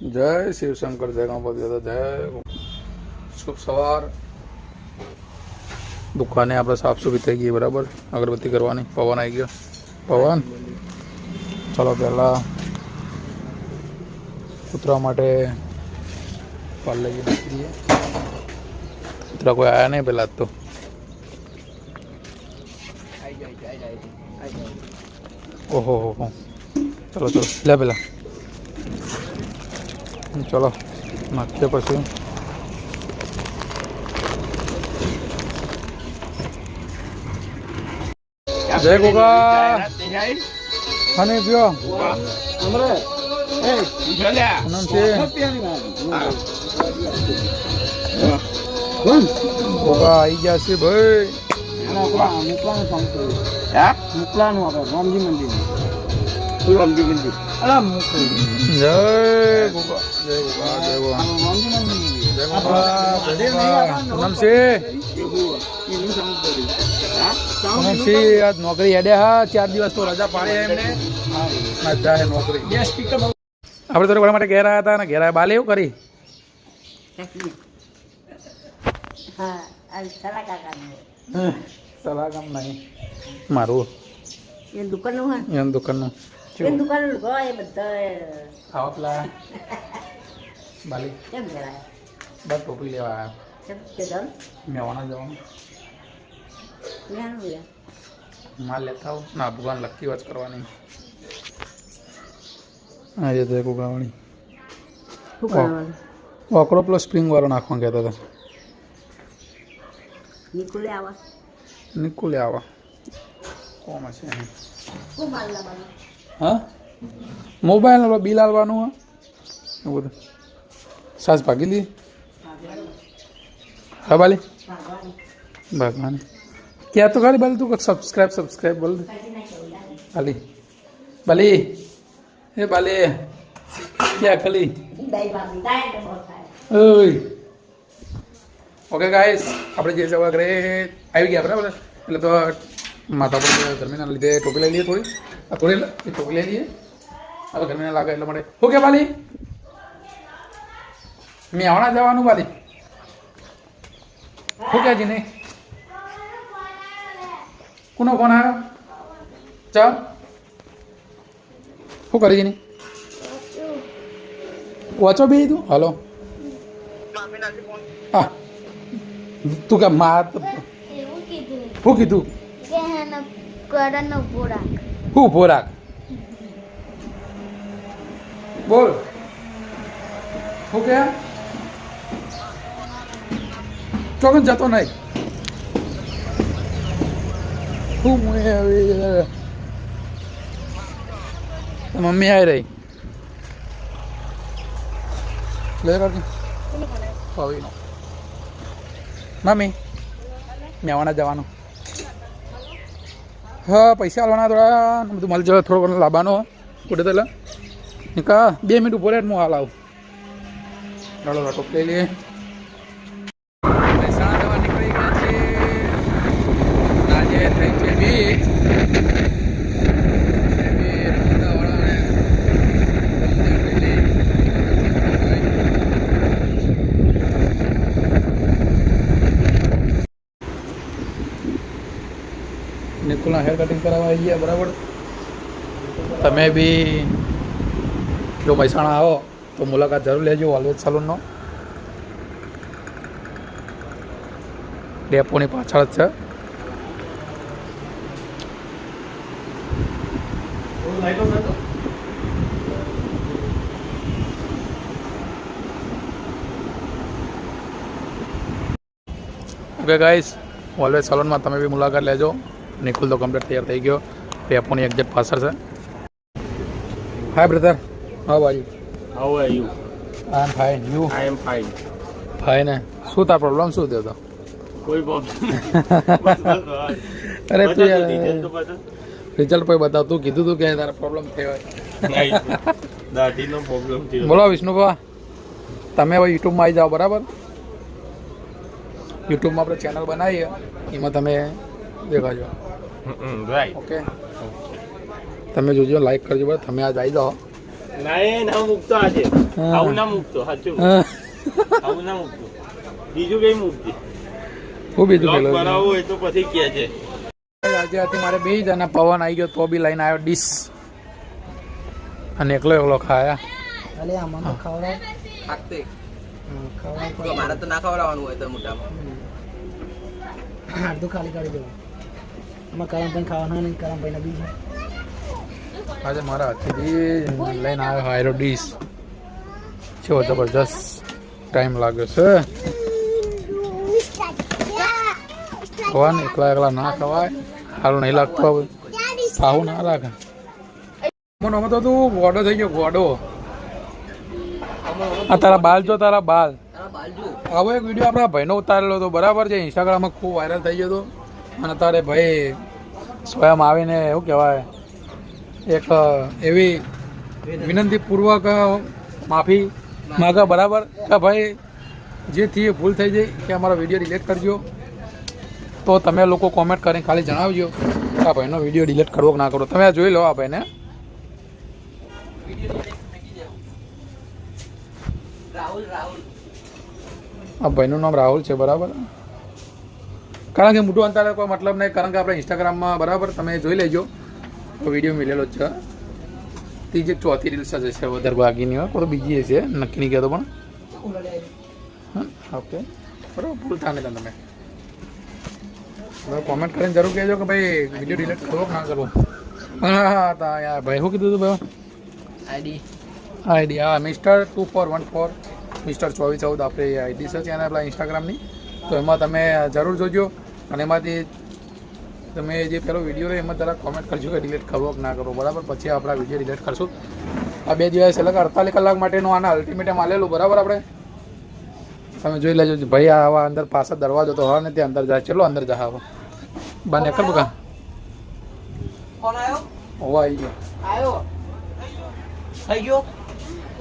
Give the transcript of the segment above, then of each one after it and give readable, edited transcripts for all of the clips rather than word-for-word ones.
જય શિવશંકર, જય ગણપતિ દાદા, જય શુભ સવાર. દુકાને આપણે સાફ સફાઈ થઈ ગઈ બરાબર. અગરબત્તી કરવાની. પવન આવી ગયો. પવન ચાલો પહેલાં કૂતરા માટે પાલ લઈ જઈએ. કૂતરા કોઈ આવ્યા નહીં પહેલાં તો. ઓહો હો, ચલો ચલો લે પહેલાં ચલો નાખીએ પછી. જય ગોગા અને પીઓ ગોગા આવી ગયા છે ભાઈ. મોકલાનું આપણે રામજી મંદિર રામજી મંદિર જય ગોગા, જય ગોગા, જય ગોગા, જય ગોગા. પૂનમસિંહ આજ નોકરી હેડે. હા 4 દિવસ તો રજા પાડે એમને. મજા હે નોકરી. આપણે તો ઘણા માટે ઘેર આવ્યા હતા ને ઘેર આવ્યા બાલે એવું કરી. સલાહ કામ નહીં મારું એ દુકાનનું એમ દુકાનનું દુકાનનું એ બધા ખાવા પેલા બાલી કેમ કરાય બસ ટોપી લેવા આવ્યા. કેમ કે દમ મેવાના જવાનું માલ લેતા આવું ના ભગવાન લક્કી વાત કરવાની. આજે તો એક ઉગાવણી વાકરો પ્લસ સ્પ્રિંગ વાળો નાખવા કહેતા હતા. નિકુલે આવા કોમ હશે હા મોબાઈલ બિલ આવવાનું હા એવું બધું. સાસ ભાગી લી હા બાલી ભગવાન ક્યાં તો ખાલી બાલી તું સબસ્ક્રાઈબ બોલ દે બાલી બાલી હે બાલી ક્યાં ખાલી ઓય ઓકે ગાઈસ આપણે જે જવા ઘરે આવી ગયા બરાબર. એટલે તો માથા પર ગરમીના લીધે ટોપી લઈ લઈએ થોડી ટોપી લઈ લઈએ. હવે ગરમીના લાગે એટલે માટે ઓકે બાલી મેં આવણા જવાનું બાલી શું ક્યાં જીને કોનો ફોન આવ્યો ચાલ શું કરી જીની વાંચો બી તું હલો હા તું કે માર શું કીધું હું ભોરાક બોલ શું કે ચોકન જતો નહીં શું મમ્મી આવી રહી લે કરતી પવીનો મમ્મી મેવાના જવાનું. હા પૈસા હાલવાના થોડા બધું મળી જાય થોડો ઘણો લાવવાનો કુટે તો નિકા 2 મિનિટ ઉપર હું હાલ આવું. ચાલો ટોપ લઈ લઈએ. મહેસાણા જવા નીકળી ગયા છે. આજે થઈ છે બીચ. નિકુલના હેર કટિંગ કરાવવા આવી ગયા બરાબર. તમે બી જો મહેસાણા આવો તો મુલાકાત જરૂર લેજો ઓલવેજ સલૂનનો. ડેપોની પાછળ જ છે. ઓકે ગાઈસ ઓલવેજ સલૂનમાં તમે બી મુલાકાત લેજો. નિકુલ તો કમ્પ્લીટ તૈયાર થઈ ગયો. ડેપોની એક્ઝેક્ટ પાછળ છે. Hi brother how are you? How are you? I am fine. You? I am fine. Fine. શું તાર પ્રોબ્લેમ શું થયો હતો? કોઈ problem અરે તું યાર ડિટેલ તો બતા. રિઝલ્ટ પછી બતાવ. તું કીધું તું કે તારા પ્રોબ્લેમ થયો. દાઢીનો પ્રોબ્લેમ થયો. બોલો વિષ્ણુભા, તમે હવે યુટ્યુબમાં આવી જાઓ બરાબર. યુટ્યુબમાં આપણે ચેનલ બનાવીએ એમાં તમે દેખાજો. રાઈટ ઓકે તમે જોજો, લાઈક કરજો બરાબર. તમે આજ આવી જાઓ ના એ ના મૂકતો આજે હા. આવું ના મૂકતો સાચું હા. આવું ના મૂકતો બીજું કઈ મૂકતી હું બીજું બ્લોગ પેલો બનાવવું હોય તો પછી કે છે આજે હતી મારે બે જણા પવન આવી ગયો તો બી લઈને આવ્યો ડીશ અને એકલો એકલો ખાયા અલે આમાં તો ખવડાવ ખાતે ખવડાવ તો મારે તો ના ખવડાવવાનું હોય તો મોટામાં અડધું ખાલી કરી દેવું આમાં કરમભાઈ ખાવાના નહીં કરમભાઈને બીજું આજે મારા હાથેથી લઈને આવ્યો હાયરો ડીશ કેવો જબરજસ્ત ટાઈમ લાગ્યો છે ખવાને એકલા એકલા ના ખવાય સારું નહીં લાગતું હવે સારું ના લાગે મને અમે તો તું ગોડો થઈ ગયો ગોડો આ તારા બાલ જો તારા બાલ હવે એક વિડીયો આપણા ભાઈનો ઉતારેલો હતો બરાબર છે ઇન્સ્ટાગ્રામમાં ખૂબ વાયરલ થઈ ગયો હતો અને તારે ભાઈ સ્વયં આવીને એવું કહેવાય એક એવી વિનંતીપૂર્વક માફી માગા બરાબર કે ભાઈ જે થી એ ભૂલ થઈ જાય કે અમારો વિડીયો ડિલીટ કરજો તો તમે લોકો કોમેન્ટ કરીને ખાલી જણાવજો કે આ ભાઈનો વિડીયો ડિલીટ કરવો કે ના કરવો તમે આ જોઈ લો આ ભાઈને આ ભાઈનું નામ રાહુલ છે બરાબર કારણ કે મોટું અંતરે કોઈ મતલબ નહીં કારણ કે આપણે ઇન્સ્ટાગ્રામમાં બરાબર તમે જોઈ લેજો તો વિડીયો મિલેલો જ છે ત્રીજી ચોથી રીલ્સ જ છે વધારે બાગીની હોય કોઈ બીજી છે નક્કી નહીં કહેતો પણ હા ઓકે બરાબર ભૂલતા નહીં તમે હવે કોમેન્ટ કરીને જરૂર કહેજો કે ભાઈ વિડીયો ડિલીટ કરવો કે ના કરવો હા તા યાર ભાઈ શું કીધું હતું ભાઈ આઈડી હા મિસ્ટર 2414 મિસ્ટર 2414 આપણે આઈડી છે ત્યાં આપણા ઇન્સ્ટાગ્રામની તો એમાં તમે જરૂર જોજો અને એમાંથી તમે જે પેલો વિડીયો રહે એમાં જરા કોમેન્ટ કરજો કે ડિલીટ કરવો કે ના કરવો બરાબર પછી આપણા વિડીયો ડિલીટ કરશું આ 2 દિવસ એટલે 48 કલાક માટેનું આના અલ્ટિમેટમ આલેલું બરાબર આપણે તમે જોઈ લેજો ભાઈ આવા અંદર પાછળ દરવાજો તો હા ને ત્યાં અંદર જાય ચલો અંદર જા હવે બા નીકળ બકા કોણ આવ્યો હોવા આવી ગયો આવ્યો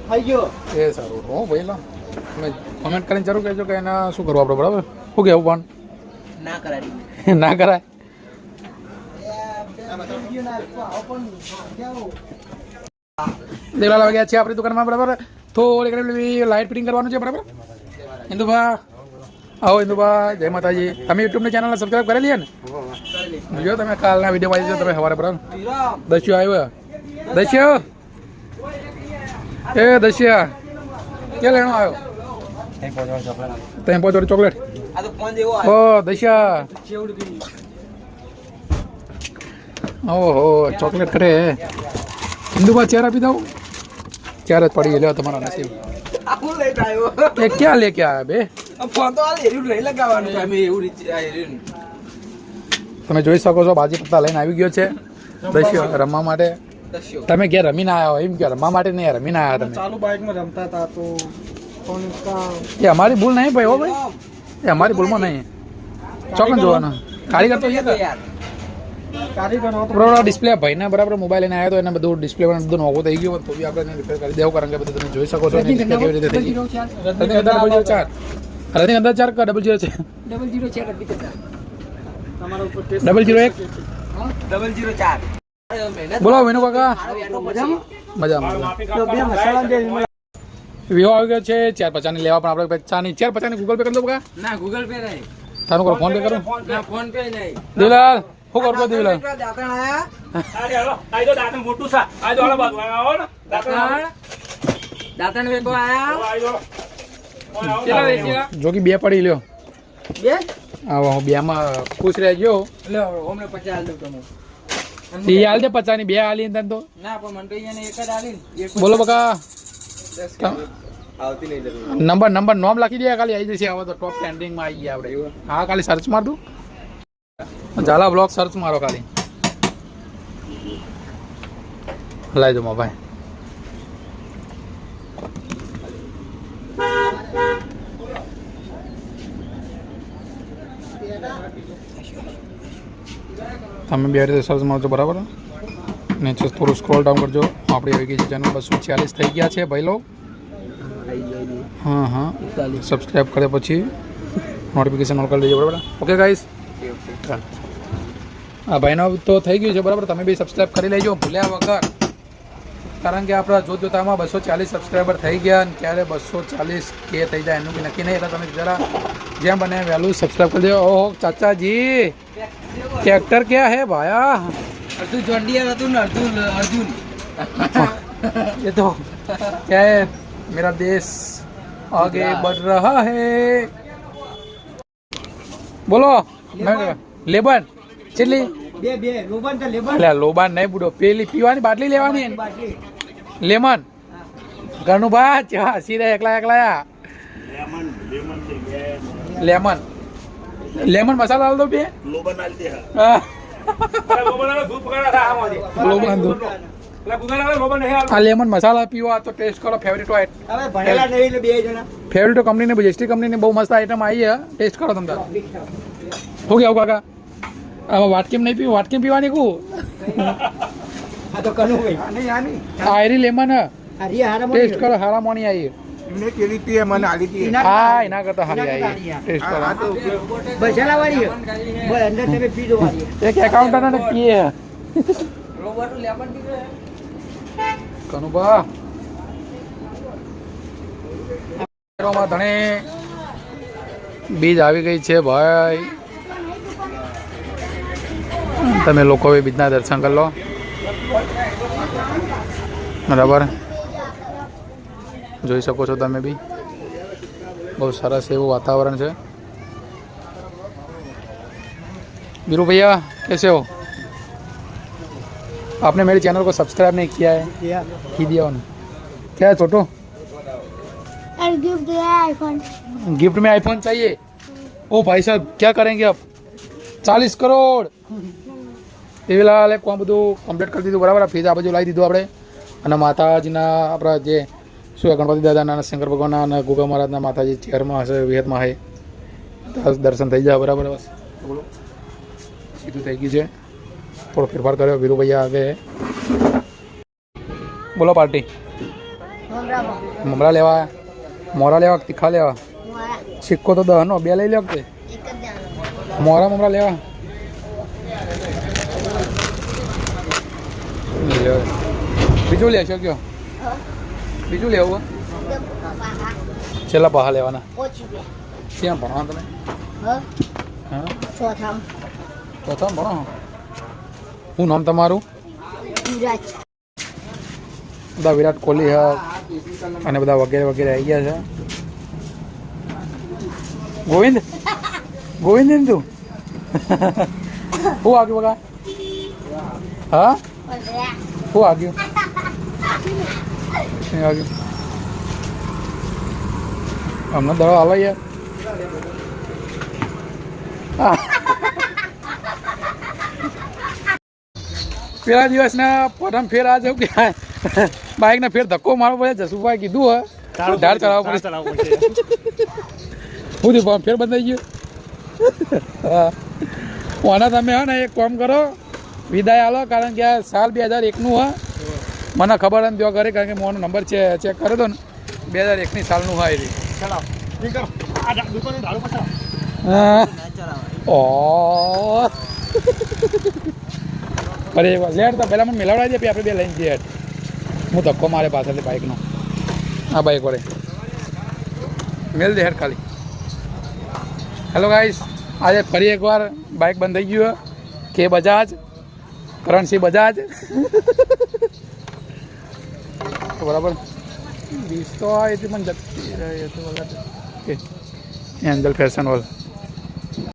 થઈ ગયો એ સારું હો ભાઈ લો તમે કોમેન્ટ કરીને જરૂર કહેજો કે એના શું કરવું આપણે બરાબર શું કહેવું પણ ના કરાય ના કરાય દેવલા વાગ્યા છે આપણી દુકાનમાં બરાબર થોડી ઘણી લાઇટ ફિટિંગ કરવાનું છે બરાબર ઇન્દુભા આવો ઇન્દુભા જય માતાજી તમે યુટ્યુબની ચેનલને સબસ્ક્રાઈબ કરેલી છે ને જો તમે કાલના વિડીયો વાંચી તમે સવારે બરાબર દસ્યો આવ્યો દસ્યો એ દસ્યા ક્યાં લેણો આવ્યો ત્યાં પહોંચો ચોકલેટ આ તો ફોન જેવો ઓ દસ્યા ઓહો ચોકલેટ કરે ઇન્દુભા ચેર આપી દઉં ચેર જ પડી લ્યો તમારા નસીબ આવું લઈ આવ્યો એ ક્યાં લે કે આવ્યા બે ફોન તો આ હેર્યું નહીં લગાવવાનું અમે એવું રીતે આ હેર્યું તમે જોઈ શકો છો બાજી પત્તા લઈને આવી ગયો છે દસ્યો રમવા માટે દસ્યો તમે ક્યાં રમીને આવ્યા હોય એમ કે રમવા માટે નહીં રમીને આવ્યા તમે ચાલુ બાઇકમાં રમતા હતા તો ફોન એ અમારી ભૂલ નહીં ભાઈ હો ભાઈ એ અમારી ભૂલમાં નહીં ચોકન જોવાનું કારીગર તો છે યાર કારીગર બરાબર ડિસ્પ્લે ભાઈને બરાબર મોબાઈલ લઈને આવ્યો તો એને બધું ડિસ્પ્લે બધું નોવો થઈ ગયો તો બી આપણે રિપેર કરી દેવું કારણ કે બધું તમે જોઈ શકો છો એની display કેવી રીતે થઈ ગઈ રજની અંદર 004 રજની અંદર 4 કે 00 છે 00 છે રદ્દી કરતા તમારા ઉપર 001 004 બોલો વિનુ કાકા મજામાં મજામાં તો બે મસાલા દે વિવો આવી ગયો છે 450 ની લેવા પણ આપણે ચાની 450 ની ગૂગલ પે કરી દો બકા ના ગૂગલ પે નહીં તારું કરો ફોન પે કરું ના ફોન પે નહીં દેવલાલ શું કરતો દેવલાલ દાતણ આયા અરે હાલો આ જો દાંતણ મોટું છે આ જો હાલો બાજુ આવો ને દાંતણ દાતણ વેકો આયા આવો કેટલા વેચ્યા જોકી બે પડી લ્યો બે આવો બે માં ખુશ રહેજો લે ઓમને 50 આલ દઉં તમે તે હાલ દે 50 ની બે હાલી તને તો ના પણ મને તો અહીંયા એક જ આલીન એક બોલો બકા આવતી નહીં જરૂર નંબર નોમ લખી દે ખાલી આવી જશે હવે તો ટોપ ટ્રેન્ડિંગ માં આવી ગયા આપણે એવું હા ખાલી સર્ચ માર દઉં ઝાલા બ્લોગ સર્ચ મારો ખાલી લાઈ દો ભાઈ તમે બે રીતે સર્ચ મારજો બરાબર નીચે થોડું સ્ક્રોલ ડાઉન કરજો આપણી આવી ગઈ છે ચેનલ 246 થઈ ગયા છે ભાઈ લો હા હા સબસ્ક્રાઈબ કરે પછી નોટિફિકેશન ઓન કરી દેજો બરાબર ઓકે ગાઈસ આ ભાઈનો તો થઈ ગયું છે બરાબર તમે બી સબસ્ક્રાઈબ કરી લેજો ભૂલ્યા વગર કારણ કે આપણા જોતજોતામાં 240 સબસ્ક્રાઈબર થઈ ગયા અને ક્યારે 240 કે થઈ જાય એનું કંઈ નક્કી નહીં. એટલે તમે જરા જેમ બને વહેલું સબસ્ક્રાઈબ કરી દો. ઓહો ચાચાજી ટ્રેક્ટર ક્યાં હે ભાયા? અર્જુન જોન્ડિયર હતું ને અર્જુન ये तो क्या है, मेरा देश आगे बढ़ रहा है. બોલો લેબન ચેટલી બે લોબન તો લેબન એટલે લોબાન નહીં બુડો, પેલી પીવાની બાટલી લેવાની બાટલી લેમન ઘરનું બા ચા સીધા એકલા લેમન લેમન મસાલા આલ દો બે લોબન આલતી હા. લોબન આલે દૂધ પકડા થા આમાંથી લોબાન દો એટલે ગુગલ આલે લોબન નહીં આલતું. આ લેમન મસાલા પીવા તો ટેસ્ટ કરો. ફેવરેટ હોય હવે ભણેલા નહીં એટલે બે જણા ફેવરેટ કંપનીની જીએસટી કંપનીની બહુ મસ્ત આઈટમ આવી છે, ટેસ્ટ કરો તમે તાર. હો ગયા કાકા આમાં વાટકીમ નહીં પીવું, વાટકીમ પીવાની કુ આ તો કનું ભાઈ આની આની આયરી લેમન આ રિયા હારા ટેસ્ટ કરો. હારા મોની આવી એમને કેવી પીએ મને આલી પીએ હા એના કરતા હારી આવી ટેસ્ટ કરો. આ તો બજાલા વાળી બોલ અંદર તમે પીજો વાળી એક એકાઉન્ટન્ટ ને પીએ કનુબા માં ધણે બીજ આવી ગઈ છે ભાઈ. તમે લોકો હવે બીજના દર્શન કરી લો બરાબર. જોઈ શકો છો તમે બી બહુ સરસ એવું વાતાવરણ છે. बीरू भैया कैसे हो? आपने मेरे चैनल को सब्सक्राइब नहीं किया है, कीजिए ऑन. क्या है छोटू? गिफ्ट दिया है आईफोन. गिफ्ट में आईफोन चाहिए? ओ भाई साहब क्या करेंगे अब? 40 करोड़ એવી કોણ બધું કમ્પ્લીટ કરી દીધું બરાબર. ફીસ આ બાજુ લાવી દીધું આપણે. અને માતાજીના આપણા જે શું ગણપતિ દાદાના શંકર ભગવાનના અને ગોગા મહારાજના માતાજી ચેરમાં હશે વિહતમાં હે દર્શન થઈ જાય બરાબર. બસ બોલો સીધું થઈ ગયું છે. થોડો ફેરફાર કર્યો વીરુ ભૈયા આવે. બોલો પાર્ટી મમરા લેવા મોરા લેવા તીખા લેવા સિક્કો તો 10 નો 2 લઈ લો કે મોરા મમરા લેવા બીજું લેશો કયો? બીજું લેવું છેલ્લા પહા લેવાના ક્યાં ભણવા તમે? હા પ્રથમ ભણો. શું નામ તમારું? બધા વિરાટ કોહલી હ અને બધા વગેરે વગેરે આવી ગયા છે. ગોવિંદ ગોવિંદ ને તું શું આવ્યું બગા? હા શું આવ્યું? આવ્યું અમને દડો હાલો યાર. પેલા દિવસના પ્રથમ ફેર આ જવું કે બાઇકને ફેર ધક્કો મારવો પડે. જસુભાઈ કીધું હોય ઢાળ ચડાવવું પડે. શું થયું ફેર બંધાઈ ગયું? હા ઓના તમે હા ને એક કામ કરો વિદાય આલો કારણ કે આ સાલ 2001નું હા મને ખબર એમ ત્યાં ઘરે કારણ કે મોનો નંબર છે ચેક કર્યો હતો ને 2001ની સાલનું હા એ ઓ અરે લેટ તો પહેલાં મને મેળવડાવી દે પછી આપણે બે લઈને જઈએ. હું ધક્કો મારે પાછળથી બાઇકનો આ બાઇક વડે મેળ દે હેડ ખાલી. હેલો ગાઈસ આજે ફરી એકવાર બાઇક બંધ થઈ ગયું કે બજાજ કરણસિંહ બજાજ બરાબર. 20 તો એથી પણ જતી રહે તો એન્જલ ફેશન હોલ